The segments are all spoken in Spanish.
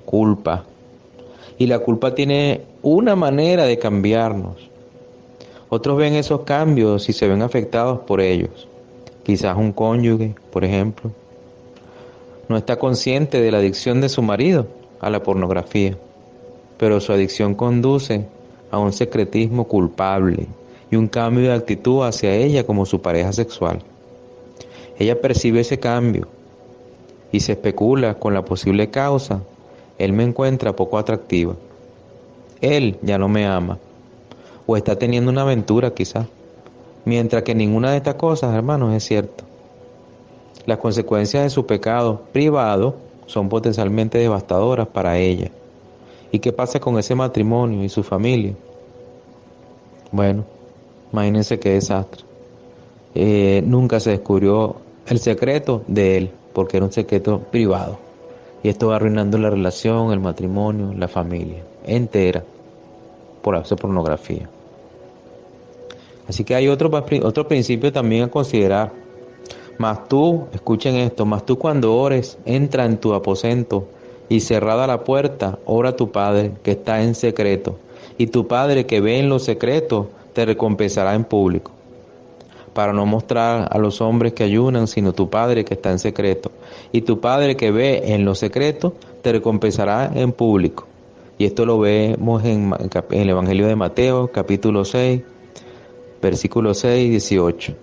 culpa. Y la culpa tiene una manera de cambiarnos. Otros ven esos cambios y se ven afectados por ellos. Quizás un cónyuge, por ejemplo, no está consciente de la adicción de su marido a la pornografía, pero su adicción conduce a un secretismo culpable y un cambio de actitud hacia ella como su pareja sexual. Ella percibe ese cambio y se especula con la posible causa. Él me encuentra poco atractiva. Él ya no me ama. O está teniendo una aventura quizás. Mientras que ninguna de estas cosas, hermanos, es cierto. Las consecuencias de su pecado privado son potencialmente devastadoras para ella. ¿Y qué pasa con ese matrimonio y su familia? Bueno, imagínense qué desastre. Nunca se descubrió el secreto de él, porque era un secreto privado. Y esto va arruinando la relación, el matrimonio, la familia entera por hacer pornografía. Así que hay otro principio también a considerar. Mas tú, escuchen esto, mas tú cuando ores, entra en tu aposento y cerrada la puerta, ora a tu Padre que está en secreto. Y tu Padre que ve en lo secreto, te recompensará en público. Para no mostrar a los hombres que ayunan, sino tu Padre que está en secreto. Y tu Padre que ve en lo secreto, te recompensará en público. Y esto lo vemos en el Evangelio de Mateo, capítulo 6, versículos 6 y 18.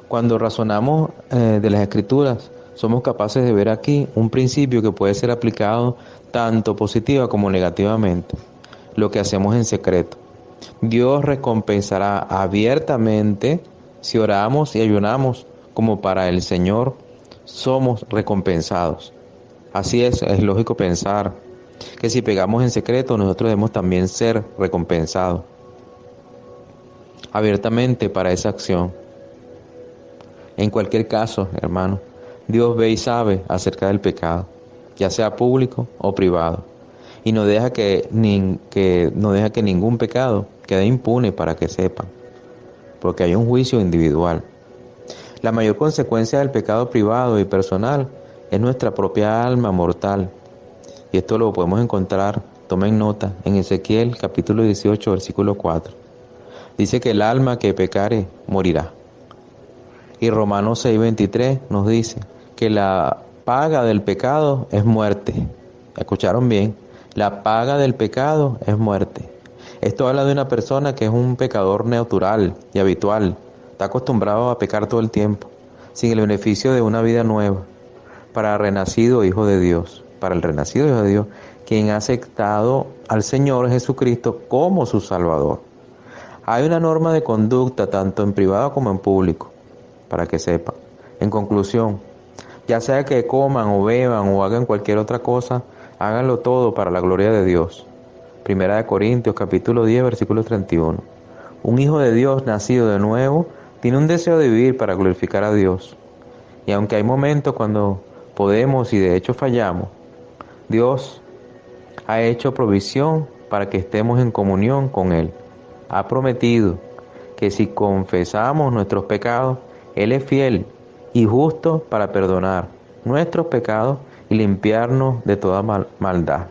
Cuando razonamos de las Escrituras, somos capaces de ver aquí un principio que puede ser aplicado tanto positiva como negativamente. Lo que hacemos en secreto. Dios recompensará abiertamente si oramos y ayunamos, como para el Señor somos recompensados. Así es lógico pensar que si pegamos en secreto, nosotros debemos también ser recompensados abiertamente para esa acción. En cualquier caso, hermano, Dios ve y sabe acerca del pecado, ya sea público o privado, y no deja que ningún pecado quede impune para que sepan, porque hay un juicio individual. La mayor consecuencia del pecado privado y personal es nuestra propia alma mortal, y esto lo podemos encontrar, tomen nota, en Ezequiel capítulo 18, versículo 4. Dice que el alma que pecare morirá. Y Romanos 6:23 nos dice que la paga del pecado es muerte. ¿Escucharon bien? La paga del pecado es muerte. Esto habla de una persona que es un pecador natural y habitual. Está acostumbrado a pecar todo el tiempo, sin el beneficio de una vida nueva. Para el renacido hijo de Dios, quien ha aceptado al Señor Jesucristo como su Salvador. Hay una norma de conducta tanto en privado como en público, para que sepan. En conclusión, ya sea que coman o beban o hagan cualquier otra cosa, háganlo todo para la gloria de Dios. Primera de Corintios, capítulo 10, versículo 31. Un hijo de Dios nacido de nuevo tiene un deseo de vivir para glorificar a Dios. Y aunque hay momentos cuando podemos y de hecho fallamos, Dios ha hecho provisión para que estemos en comunión con Él. Ha prometido que si confesamos nuestros pecados, Él es fiel y justo para perdonar nuestros pecados y limpiarnos de toda maldad.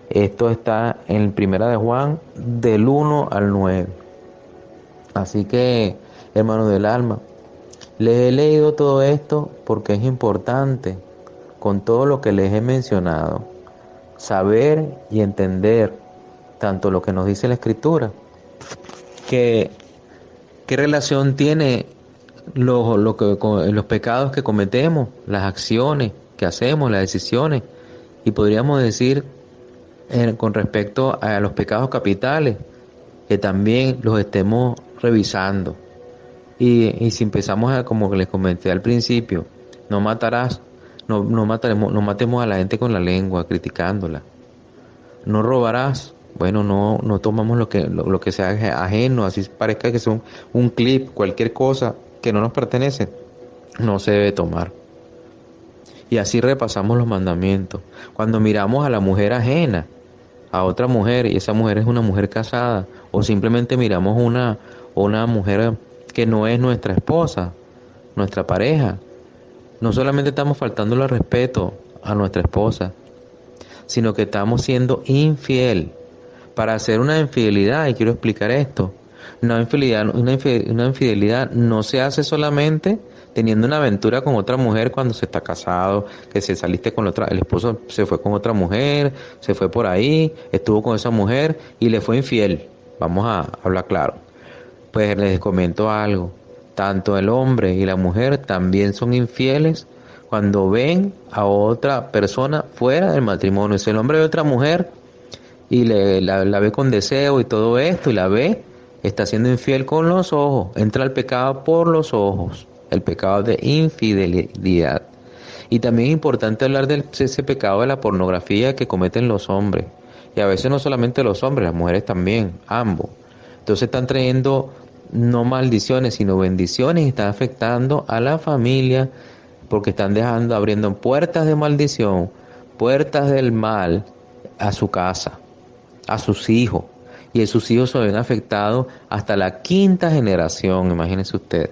Esto está en Primera de Juan del 1 al 9. Así que, hermanos del alma, les he leído todo esto porque es importante, con todo lo que les he mencionado, saber y entender tanto lo que nos dice la Escritura, que qué relación tiene los pecados que cometemos, las acciones que hacemos, las decisiones, y podríamos decir con respecto a los pecados capitales, que también los estemos revisando. Y si empezamos como les comenté al principio, no matarás, no matemos a la gente con la lengua, criticándola. No robarás, bueno, no tomamos lo que sea ajeno, así parezca que sea un clip, cualquier cosa que no nos pertenece, no se debe tomar. Y así repasamos los mandamientos. Cuando miramos a la mujer ajena, a otra mujer, y esa mujer es una mujer casada, o simplemente miramos una mujer que no es nuestra esposa, nuestra pareja, no solamente estamos faltando el respeto a nuestra esposa, sino que estamos siendo infiel. Para hacer una infidelidad, y quiero explicar esto, una infidelidad no se hace solamente teniendo una aventura con otra mujer cuando se está casado, que se saliste con otra, el esposo se fue con otra mujer, se fue por ahí, estuvo con esa mujer y le fue infiel. Vamos a hablar claro. Pues les comento algo, tanto el hombre y la mujer también son infieles cuando ven a otra persona fuera del matrimonio. Si el hombre ve a otra mujer y la ve con deseo y todo esto y la ve, está siendo infiel con los ojos, entra el pecado por los ojos, el pecado de infidelidad. Y también es importante hablar de ese pecado de la pornografía que cometen los hombres, y a veces no solamente los hombres, las mujeres también, ambos. Entonces están trayendo no maldiciones, sino bendiciones, y están afectando a la familia porque están dejando, abriendo puertas de maldición, puertas del mal a su casa, a sus hijos, y esos hijos se ven afectados hasta la quinta generación, imagínense usted.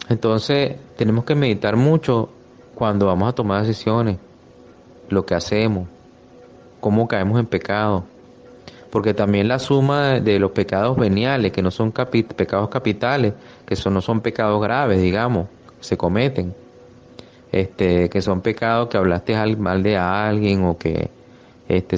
Entonces tenemos que meditar mucho cuando vamos a tomar decisiones, lo que hacemos, cómo caemos en pecado, porque también la suma de los pecados veniales, que no son pecados capitales, no son pecados graves, digamos, se cometen, que son pecados que hablaste mal de alguien, o que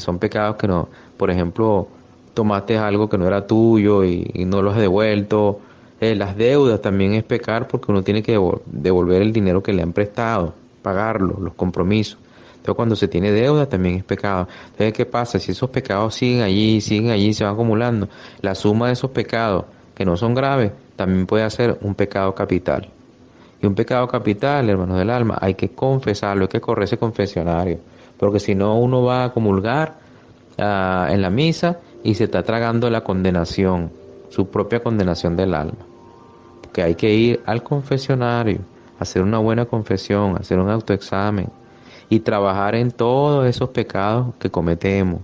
son pecados que no, por ejemplo, tomaste algo que no era tuyo y no lo has devuelto. Las deudas también es pecar, porque uno tiene que devolver el dinero que le han prestado, pagarlo, los compromisos. Entonces cuando se tiene deuda también es pecado. Entonces, ¿qué pasa? Si esos pecados siguen allí, se van acumulando, la suma de esos pecados que no son graves también puede ser un pecado capital. Y un pecado capital, hermanos del alma, hay que confesarlo, hay que correr ese confesionario, porque si no uno va a comulgar en la misa y se está tragando la condenación, su propia condenación del alma. Porque hay que ir al confesionario, hacer una buena confesión, hacer un autoexamen y trabajar en todos esos pecados que cometemos.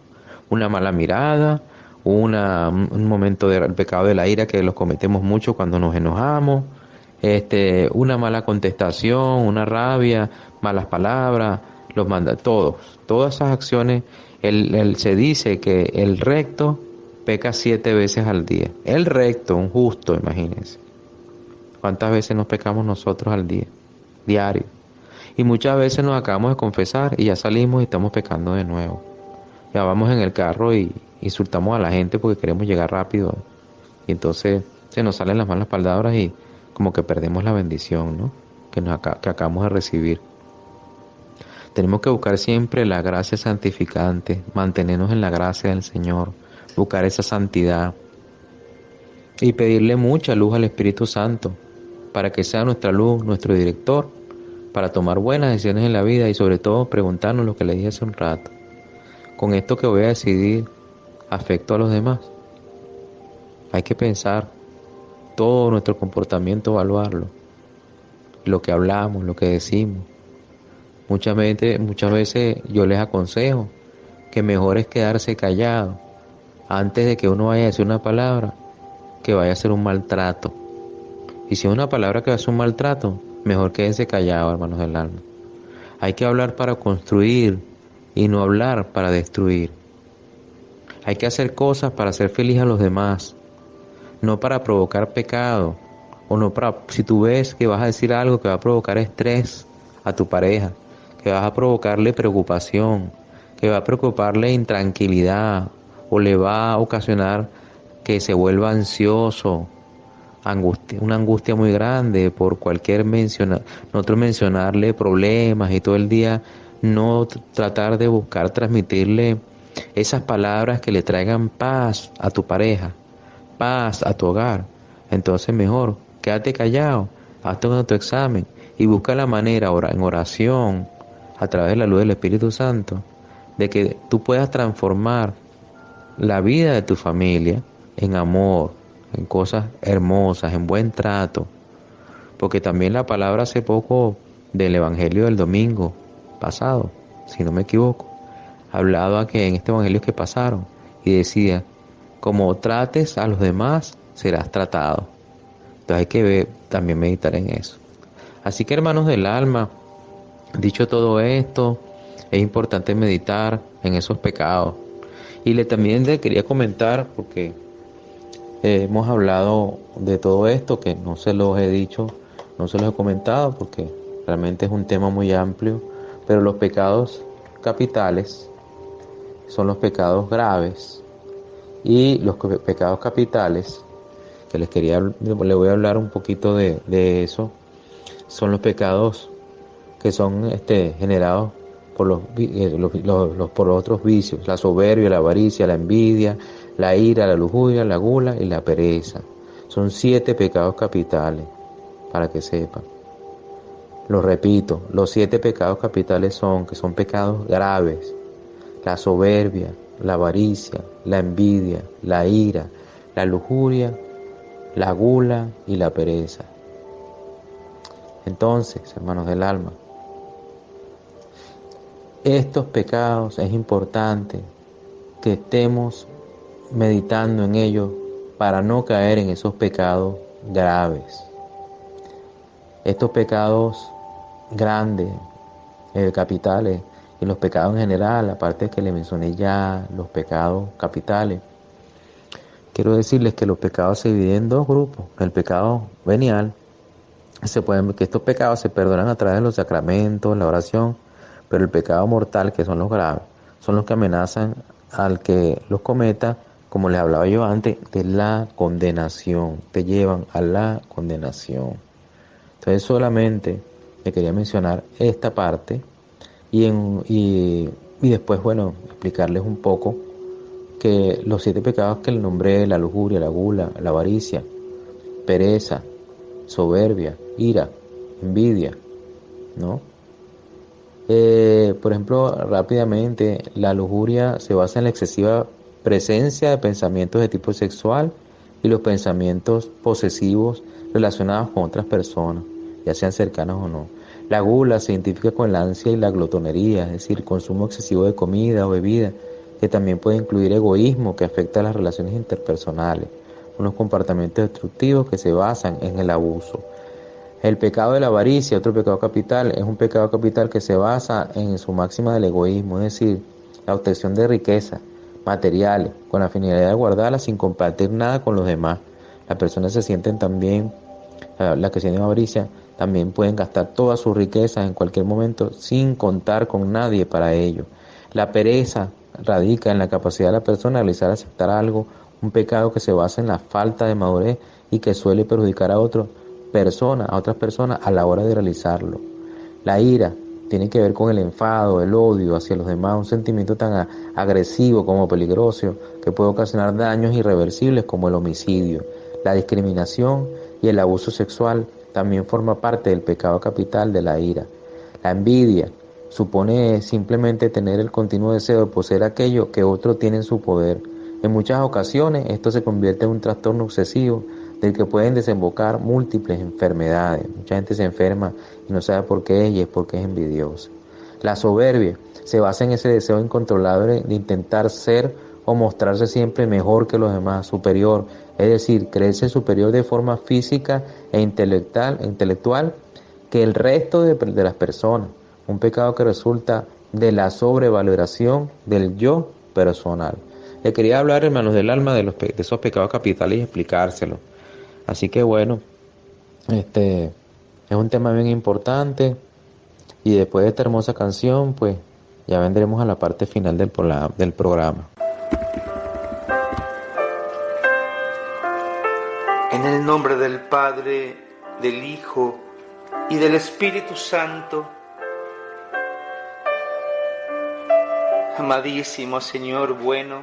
Una mala mirada, un momento del pecado de la ira, que los cometemos mucho cuando nos enojamos, una mala contestación, una rabia, malas palabras, todas esas acciones. Se dice que el recto peca 7 veces al día. El recto, un justo, imagínense. ¿Cuántas veces nos pecamos nosotros al día? Diario. Y muchas veces nos acabamos de confesar y ya salimos y estamos pecando de nuevo. Ya vamos en el carro y insultamos a la gente porque queremos llegar rápido. Y entonces se nos salen las malas palabras y como que perdemos la bendición, ¿no? Que acabamos de recibir. Tenemos que buscar siempre la gracia santificante, mantenernos en la gracia del Señor, buscar esa santidad y pedirle mucha luz al Espíritu Santo para que sea nuestra luz, nuestro director, para tomar buenas decisiones en la vida, y sobre todo preguntarnos lo que le dije hace un rato. Con esto que voy a decidir, ¿afecto a los demás? Hay que pensar todo nuestro comportamiento, evaluarlo, lo que hablamos, lo que decimos. Muchas veces yo les aconsejo que mejor es quedarse callado antes de que uno vaya a decir una palabra que vaya a ser un maltrato. Y si es una palabra que va a ser un maltrato, mejor quédense callados, hermanos del alma. Hay que hablar para construir y no hablar para destruir. Hay que hacer cosas para hacer feliz a los demás, no para provocar pecado, o no para, si tú ves que vas a decir algo que va a provocar estrés a tu pareja, que vas a provocarle preocupación, que va a preocuparle intranquilidad, o le va a ocasionar que se vuelva ansioso, una angustia muy grande por nosotros mencionarle problemas y todo el día no tratar de buscar transmitirle esas palabras que le traigan paz a tu pareja, paz a tu hogar. Entonces mejor quédate callado, hazte un autoexamen y busca la manera en oración, a través de la luz del Espíritu Santo, de que tú puedas transformar la vida de tu familia en amor, en cosas hermosas, en buen trato. Porque también la palabra hace poco del Evangelio del domingo pasado, si no me equivoco, hablaba que en este Evangelio que pasaron, y decía, como trates a los demás, serás tratado. Entonces hay que también meditar en eso. Así que, hermanos del alma, dicho todo esto, es importante meditar en esos pecados. Y también le quería comentar, porque hemos hablado de todo esto, que no se los he dicho, no se los he comentado, porque realmente es un tema muy amplio, pero los pecados capitales son los pecados graves, y los pecados capitales, que le voy a hablar un poquito de eso, son los pecados que son generados por por otros vicios: la soberbia, la avaricia, la envidia, la ira, la lujuria, la gula y la pereza. Son 7 pecados capitales, para que sepan. Lo repito, los 7 pecados capitales son pecados graves: la soberbia, la avaricia, la envidia, la ira, la lujuria, la gula y la pereza. Entonces, hermanos del alma, estos pecados es importante que estemos meditando en ellos para no caer en esos pecados graves. Estos pecados grandes, capitales, y los pecados en general, aparte que le mencioné ya los pecados capitales, quiero decirles que los pecados se dividen en 2 grupos. El pecado venial, que estos pecados se perdonan a través de los sacramentos, la oración, pero el pecado mortal, que son los graves, son los que amenazan al que los cometa, como les hablaba yo antes, de la condenación, te llevan a la condenación. Entonces solamente le quería mencionar esta parte y después, bueno, explicarles un poco que los 7 pecados que le nombré: la lujuria, la gula, la avaricia, pereza, soberbia, ira, envidia, ¿no? Por ejemplo, rápidamente, la lujuria se basa en la excesiva presencia de pensamientos de tipo sexual y los pensamientos posesivos relacionados con otras personas, ya sean cercanas o no. La gula se identifica con la ansia y la glotonería, es decir, consumo excesivo de comida o bebida, que también puede incluir egoísmo, que afecta a las relaciones interpersonales, unos comportamientos destructivos que se basan en el abuso. El pecado de la avaricia, otro pecado capital, es un pecado capital que se basa en su máxima del egoísmo, es decir, la obtención de riquezas materiales con la finalidad de guardarlas sin compartir nada con los demás. Las personas se sienten también, las que tienen avaricia, también pueden gastar todas sus riquezas en cualquier momento sin contar con nadie para ello. La pereza radica en la capacidad de la persona de realizar, aceptar algo, un pecado que se basa en la falta de madurez y que suele perjudicar a otras personas a la hora de realizarlo. La ira tiene que ver con el enfado, el odio hacia los demás, un sentimiento tan agresivo como peligroso que puede ocasionar daños irreversibles como el homicidio. La discriminación y el abuso sexual también forma parte del pecado capital de la ira. La envidia supone simplemente tener el continuo deseo de poseer aquello que otro tiene en su poder. En muchas ocasiones esto se convierte en un trastorno obsesivo del que pueden desembocar múltiples enfermedades. Mucha gente se enferma y no sabe por qué, y es porque es envidiosa. La soberbia se basa en ese deseo incontrolable de intentar ser o mostrarse siempre mejor que los demás, superior, es decir, creerse superior de forma física e intelectual que el resto de las personas. Un pecado que resulta de la sobrevaloración del yo personal. Le quería hablar, hermanos del alma, de esos pecados capitales y explicárselos. Así que bueno, es un tema bien importante, y después de esta hermosa canción, pues ya vendremos a la parte final del programa. En el nombre del Padre, del Hijo y del Espíritu Santo. Amadísimo Señor bueno,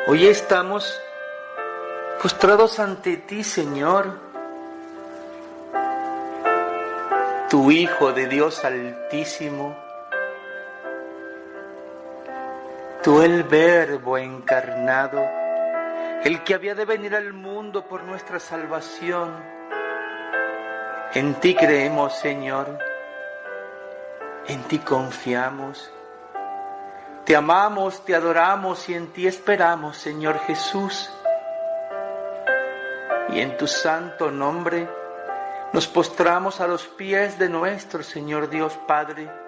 hoy estamos postrados ante ti, Señor, tu Hijo de Dios Altísimo, tú el Verbo encarnado, el que había de venir al mundo por nuestra salvación. En ti creemos, Señor, en ti confiamos, te amamos, te adoramos y en ti esperamos, Señor Jesús. Y en tu santo nombre Nos postramos a los pies de nuestro Señor Dios Padre